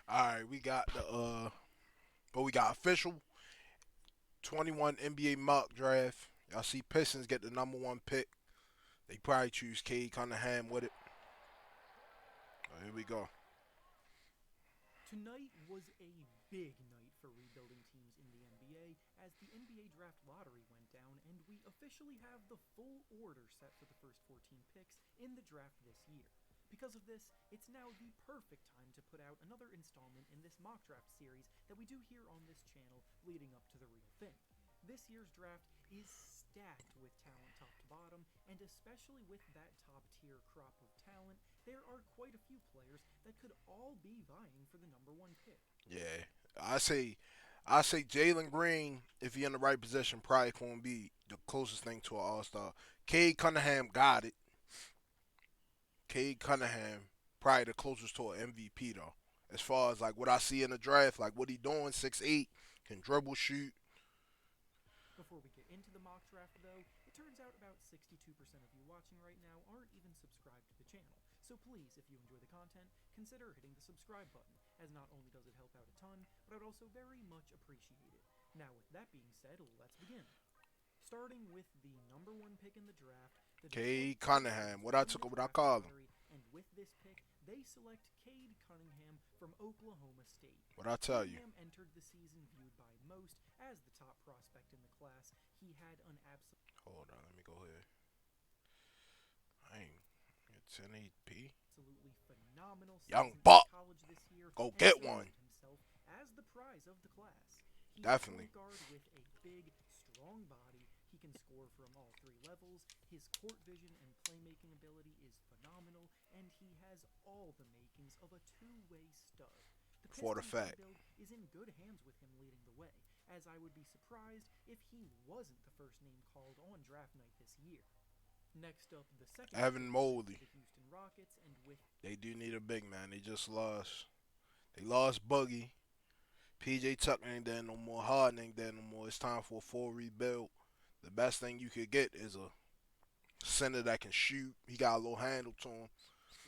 All right, we got the but we got official 21 NBA mock draft. Y'all see Pistons get the number one pick. They probably choose Cade Cunningham with it. Here we go. Tonight was a big night for rebuilding teams in the NBA as the NBA draft lottery went down and we officially have the full order set for the first 14 picks in the draft this year. Because of this, it's now the perfect time to put out another installment in this mock draft series that we do here on this channel leading up to the real thing. This year's draft is stacked with talent top to bottom, and especially with that top tier crop of talent, there are quite a few players that could all be vying for the number one pick. Yeah, I say, I say Jalen Green, if he in the right position, probably gonna be the closest thing to an All Star. Cade Cunningham got it. Cade Cunningham probably the closest to an MVP though. As far as like what I see in the draft, like what he doing, 6'8", can dribble, shoot. Before we get into the mock draft, though, it turns out about 62% of you watching right now aren't even subscribed to the channel. So please, if you enjoy the content, consider hitting the subscribe button, as not only does it help out a ton, but I'd also very much appreciate it. Now, with that being said, let's begin. Starting with the number one pick in the draft, the Detroit Cade Pistons Cunningham, what I win took, the what I draft call him, lottery, and with this pick, they select Cade Cunningham from Oklahoma State. what I tell you. Cunningham entered the season viewed by most as the top prospect in the class. He had an Hold on, let me go here. Dang, it's 1080p. absolutely phenomenal Young season in Buck, college this year go and get one. cemented himself as the prize of the class. He's a Definitely. point guard with a big, strong body. He can score from all three levels. His court vision and playmaking ability is phenomenal, and he has all the makings of a two-way stud. The For the Pistons fact. rebuild is in good hands with him leading the way, as I would be surprised if he wasn't the first name called on draft night this year. Next up, the second Evan pick went to Mobley. the Houston Rockets, and with They do need a big man. They just lost. They lost Buggy. PJ Tucker ain't there no more. Harden ain't there no more. It's time for a full rebuild. The best thing you could get is a center that can shoot. He got a little handle to him.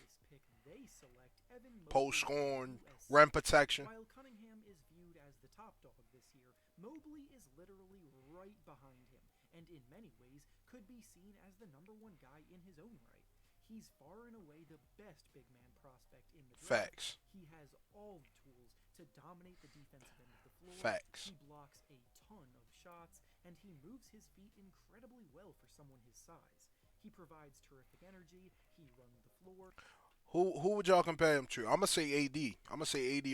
this pick, they select Evan Post Mobley from scoring, USC. rim protection. While Cunningham is viewed as the top dog this year, Mobley is literally right behind him, and in many ways could be seen as the number one guy in his own right. He's far and away the best big man prospect in the draft. Facts. He has all the tools to dominate the defensive end of the floor. Facts. He blocks a ton of shots, and he moves his feet incredibly well for someone his size. He provides terrific energy, he runs the floor, Who would y'all compare him to? I'm gonna say AD. I'm gonna say AD.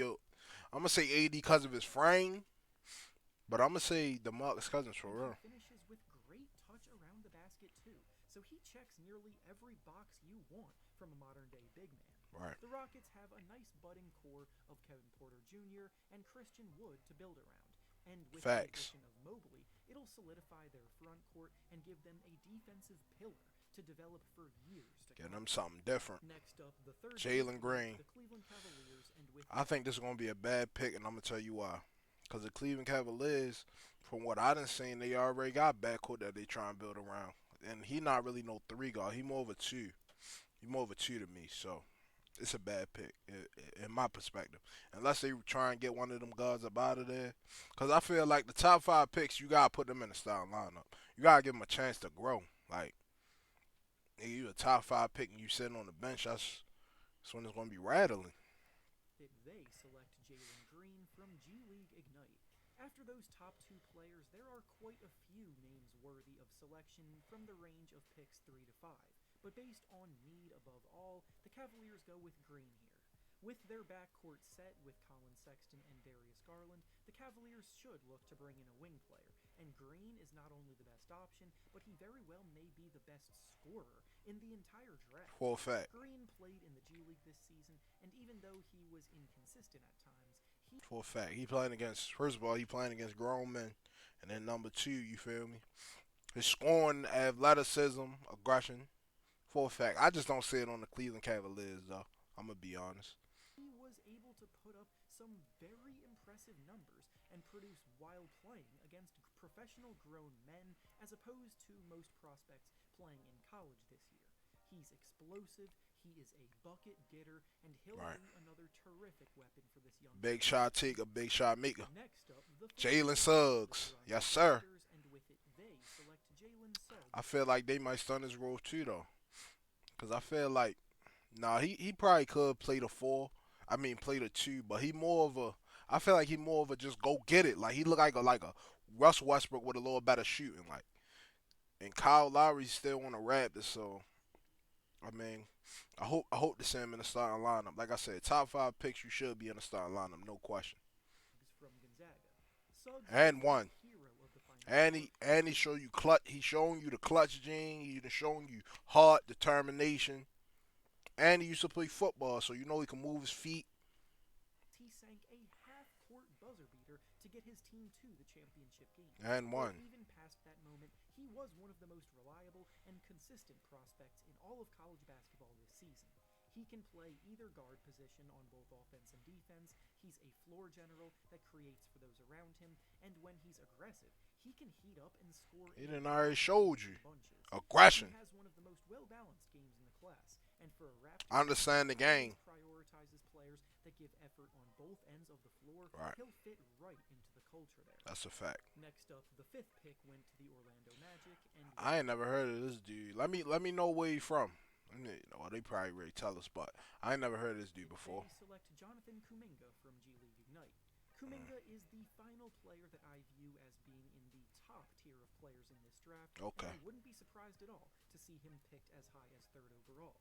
I'm gonna say AD because of his frame, but I'm gonna say DeMarcus Cousins for and he real. finishes with great touch around the basket too. So he checks nearly every box you want from a modern day big man. Right. The Rockets have a nice budding core of Kevin Porter Jr. and Christian Wood to build around. And with the Facts. addition of Mobley, it'll solidify their front court and give them a defensive pillar to develop for years to Get come. him something different. Next up, the third pick Jalen went to Green. the Cleveland Cavaliers, and with I think this is gonna be a bad pick, and I'm gonna tell you why. Because the Cleveland Cavaliers, from what I done seen, they already got backcourt that they try and build around, and he not really no three guard. He more of a two. He more of a two to me. So it's a bad pick in my perspective. Unless they try and get one of them guards up out of there. Because I feel like the top five picks, you got to put them in the starting lineup. You got to give them a chance to grow. Like, if you a top five pick and you sitting on the bench, that's when it's going to be rattling. pick, they select Jalen Green from G League Ignite. After those top two players, there are quite a few names worthy of selection from the range of picks 3 to 5. But based on need above all, the Cavaliers go with Green here. With their backcourt set with Colin Sexton and Darius Garland, the Cavaliers should look to bring in a wing player, and Green is not only the best option, but he very well may be the best scorer in the entire draft. For a fact. Green played in the G League this season, and even though he was inconsistent at times, he For a fact. He playing against, first of all, he playing against grown men. And then number two, you feel me? His scoring, athleticism, aggression. For a fact. I just don't see it on the Cleveland Cavaliers, though. I'm going to be honest. he was able to put up some very impressive numbers and produce while playing against professional grown men as opposed to most prospects playing in college this year. He's explosive, he is a bucket getter, and he'll Right. be another terrific weapon for this young Big talent. shot taker, big shot maker. Next up, the fifth Jalen pick went to the Suggs. Toronto Yes, sir. Raptors, and with it, they select Jalen I Suggs. feel like they might stun his role too, though. Because I feel like, nah, he probably could play the four. I mean, play the two, but he more of a, I feel like he more of a just go get it. Like, he look like a Russell Westbrook with a little better shooting. Like, and Kyle Lowry's still on the Raptors, so I mean, I hope to see him in the starting lineup. Like I said, top five picks, you should be in the starting lineup, no question. From Gonzaga. Suggs is And the one, hero of the Final and Four. he show you clutch. He's showing you the clutch gene. He's showing you heart, determination, and he used to play football, so you know he can move his feet. He sank a half-court buzzer beater to get his team to the championship game. And But one. even past that moment, he was one of the most reliable and consistent prospects in all of college basketball this season. He can play either guard position on both offense and defense. He's a floor general that creates for those around him, and when he's aggressive, he can heat up and score He in done already showed you bunches. aggression. He has one of the most well-balanced games in the class, and for a Raptors Understand the team game. that prioritizes players that give effort on both ends of the floor, Right. he'll fit right into the culture there. That's a fact. Next up, the fifth pick went to the Orlando Magic, and I ain't never heard of this dude. Let me know where he from. Well, they probably already tell us, but I ain't never heard of this dude before. they select Jonathan Kuminga from G League Ignite. Kuminga is the final player that I view as being in the top tier of players in this draft, Okay. and I wouldn't be surprised at all to see him picked as high as third overall.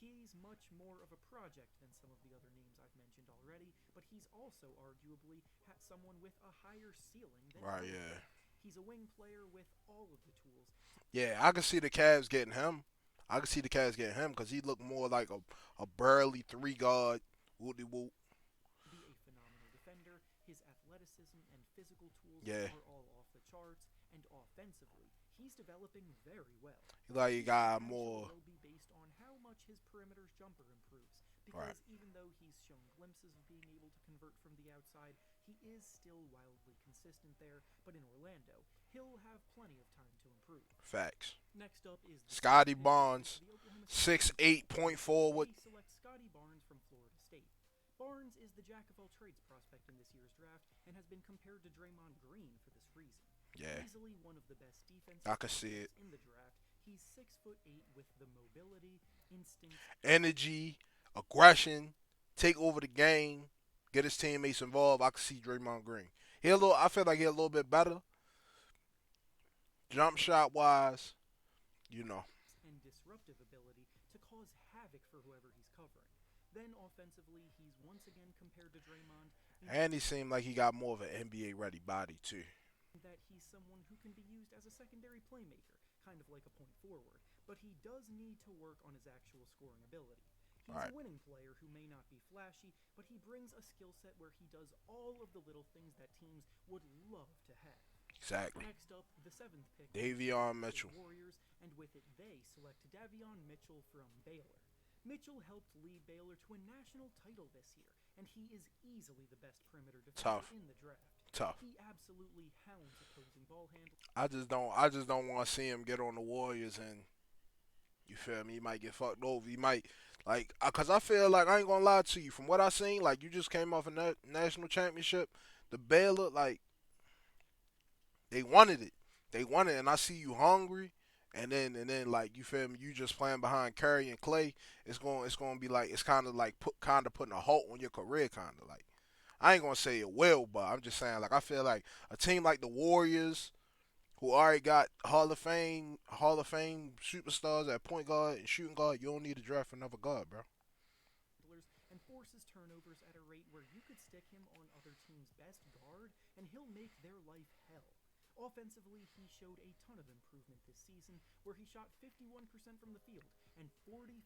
He's much more of a project than some of the other names I've mentioned already, but he's also arguably someone with a higher ceiling than Right, both of yeah. them. He's a wing player with all of the tools. Yeah, I can see the Cavs getting him. I can see the Cavs getting him because he looked more like a burly three guard. Woody whoop. Be a phenomenal defender. His athleticism and physical tools Yeah. are all off the charts, and offensively, he's developing very well. He like he His got potential more. will be based on how much his perimeter jumper improves, because Right. even though he's shown glimpses of being able to convert from the outside, he is still wildly consistent there. But in Orlando, he'll have plenty of time to improve. Facts. Next up is the Scotty sixth pick, Barnes, the Oklahoma City 6'8" point forward. They select Scotty Barnes from Florida State. Barnes is the jack of all trades prospect in this year's draft and has been compared to Draymond Green for this reason. Yeah, Easily one of the best defensive I can see it. prospects in the draft. He's 6'8" with the mobility, instinct, Energy, aggression, take over the game, get his teammates involved. I can see Draymond Green. I feel like he a little bit better. Jump shot wise, you know. and disruptive ability to cause havoc for whoever he's covering. Then offensively, he's once again compared to Draymond in And he seemed like he got more of an NBA ready body too. that he's someone who can be used as a secondary playmaker, kind of like a point forward, but he does need to work on his actual scoring ability. He's Right. a winning player who may not be flashy, but he brings a skill set where he does all of the little things that teams would love to have. Exactly. Next up, the seventh pick. Davion the Mitchell. Warriors, and with it, they select Davion Mitchell from Baylor. Mitchell helped lead Baylor to a national title this year, and he is easily the best perimeter defender Tough. in the draft. Tough. He absolutely hounds opposing ball handlers. I just don't want to see him get on the Warriors and you feel me? He might get fucked over. He might cause I feel like I ain't gonna lie to you. From what I seen, like you just came off a national championship, the Baylor they wanted it. They wanted it, and I see you hungry. And then like you feel me, you just playing behind Curry and Clay. It's gonna be like it's kind of like putting a halt on your career, kind of like. I ain't gonna say it will, but I'm just saying like I feel like a team like the Warriors, who already got Hall of Fame superstars at point guard and shooting guard, you don't need to draft another guard, bro. And forces turnovers at a rate where you could stick him on other teams' best guard and he'll make their life hell. Offensively, he showed a ton of improvement this season, where he shot 51% from the field and 45%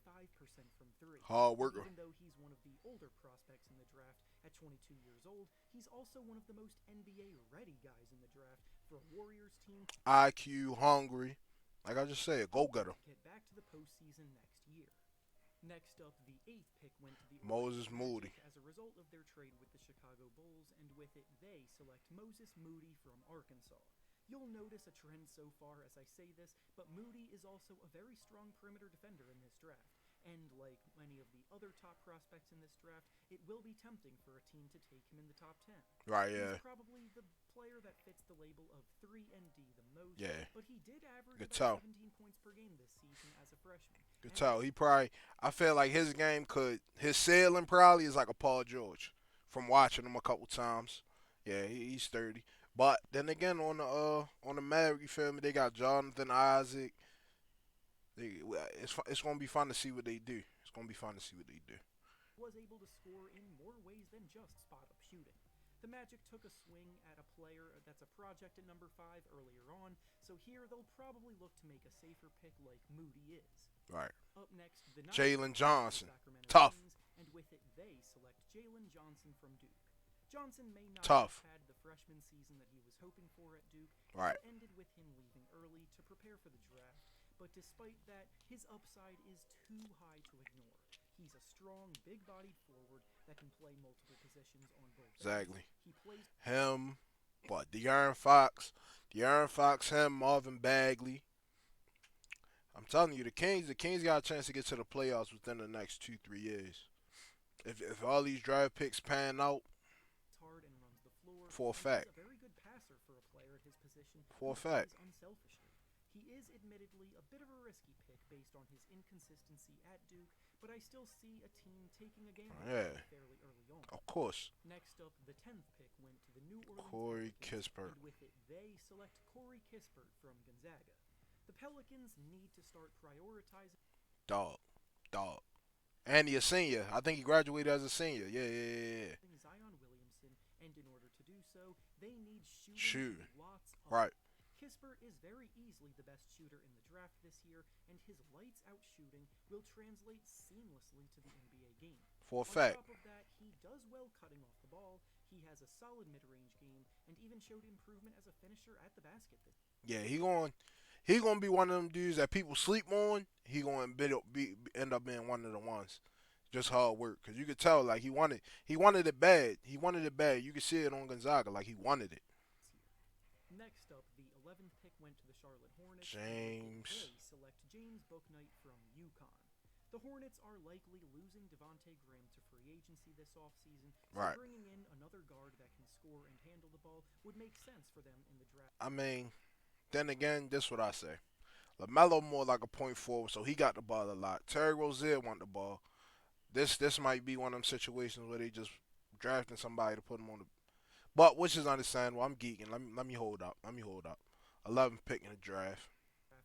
from three. Hard worker. Even though he's one of the older prospects in the draft at 22 years old, he's also one of the most NBA-ready guys in the draft for a Warriors team. IQ, hungry. Like I just said, go getter. Get back to the postseason next year. Next up, the eighth pick went to the Moses Orlando Moody. Magic as a result of their trade with the Chicago Bulls, and with it, they select Moses Moody from Arkansas. You'll notice a trend so far as I say this, but Moody is also a very strong perimeter defender in this draft, And like many of the other top prospects in this draft, it will be tempting for a team to take him in the top 10. Right, He's yeah. probably the player that fits the label of 3 and D the most, Yeah. but he did average Good about tell. 17 points per game this season as a freshman. Good And tell. He probably, I feel like his game his ceiling probably is like a Paul George from watching him a couple times. Yeah, he's sturdy. But then again, on the Maverick, you feel me? They got Jonathan Isaac. It's gonna be fun to see what they do. It's gonna be fun to see what they do. was able to score in more ways than just spot-up shooting. The Magic took a swing at a player that's a project at number 5 earlier on, so here they'll probably look to make a safer pick like Moody is. Right. Up next, the Niners Jalen select the Johnson. Sacramento Tough. Kings, and with it they select Jalen Johnson from Duke. Johnson may not Tough. have had the freshman season that he was hoping for at Duke, Right. it ended with him leaving early to prepare for the draft, but despite that, his upside is too high to ignore. He's a strong, big-bodied forward that can play multiple positions on both Exactly. ends. He plays Him, but De'Aaron Fox, him, Marvin Bagley. I'm telling you, the Kings got a chance to get to the playoffs within the next 2-3 years. If all these draft picks pan out, hard and runs the floor. For a and fact. He's a very good passer for a player at his position. For a who fact. plays unselfishly. He is admittedly a bit of a risky pick based on his inconsistency at Duke, but I still see a team taking a gamble Yeah. fairly early on. of course, Next up, the 10th pick went to the New Orleans Corey Pelicans, Kispert. and with it they select Corey Kispert from Gonzaga. The Pelicans need to start prioritizing Dog. And he a senior. I think he graduated as a senior. Yeah. Zion Williamson, and in order to do so, they need shooting Shooting. and lots of Right. Kispert is very easily the best shooter in the draft this year, and his lights-out shooting will translate seamlessly to the NBA game. For a On fact. top of that, he does well cutting off the ball, he has a solid mid-range game, and even showed improvement as a finisher at the basket this Yeah, he gonna be one of them dudes that people sleep on. He gonna end up being one of the ones. Just hard work, cause you could tell like he wanted it bad. You could see it on Gonzaga, like he wanted it. year. Next up, the 11th pick went to the Charlotte Hornets. James. They select James Bouknight from UConn. The Hornets are likely losing Devontae Graham to free agency this offseason, so Right. bringing in another guard that can score and handle the ball would make sense for them in the draft. I mean, then again, this what I say. LaMelo more like a point forward, so he got the ball a lot. Terry Rozier want the ball. This might be one of them situations where they just drafting somebody to put him on the. But which is understandable. I'm geeking. Let me hold up. 11th pick in the draft.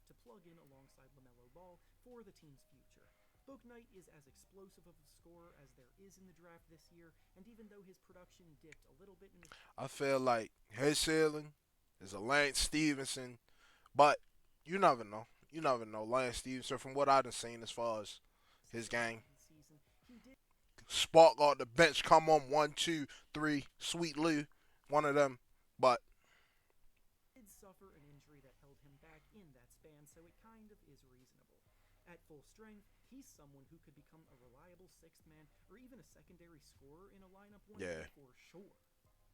To plug in alongside LaMelo Ball for the team's future. Bouknight is as explosive of a scorer as there is in the draft this year, and even though his production dipped a little bit in the I feel like his ceiling is a Lance Stevenson, but you never know. Lance Stevenson, from what I've seen as far as his game. season, he did Spark off the bench, come on, 1, 2, 3, Sweet Lou, one of them. But suffer an injury that held him back in that span, so it kind of is reasonable. At full strength, he's someone who could become a reliable sixth man or even a secondary scorer in a lineup one day for sure.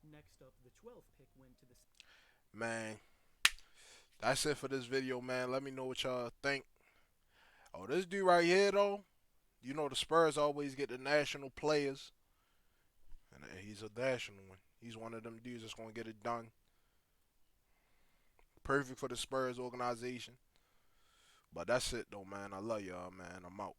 Next up, the 12th pick went to the man, that's it for this video, man. Let me know what y'all think. Oh, this dude right here, though, you know the Spurs always get the national players. And he's a national one. He's one of them dudes that's going to get it done. Perfect for the Spurs organization. But that's it, though, man. I love y'all, man. I'm out.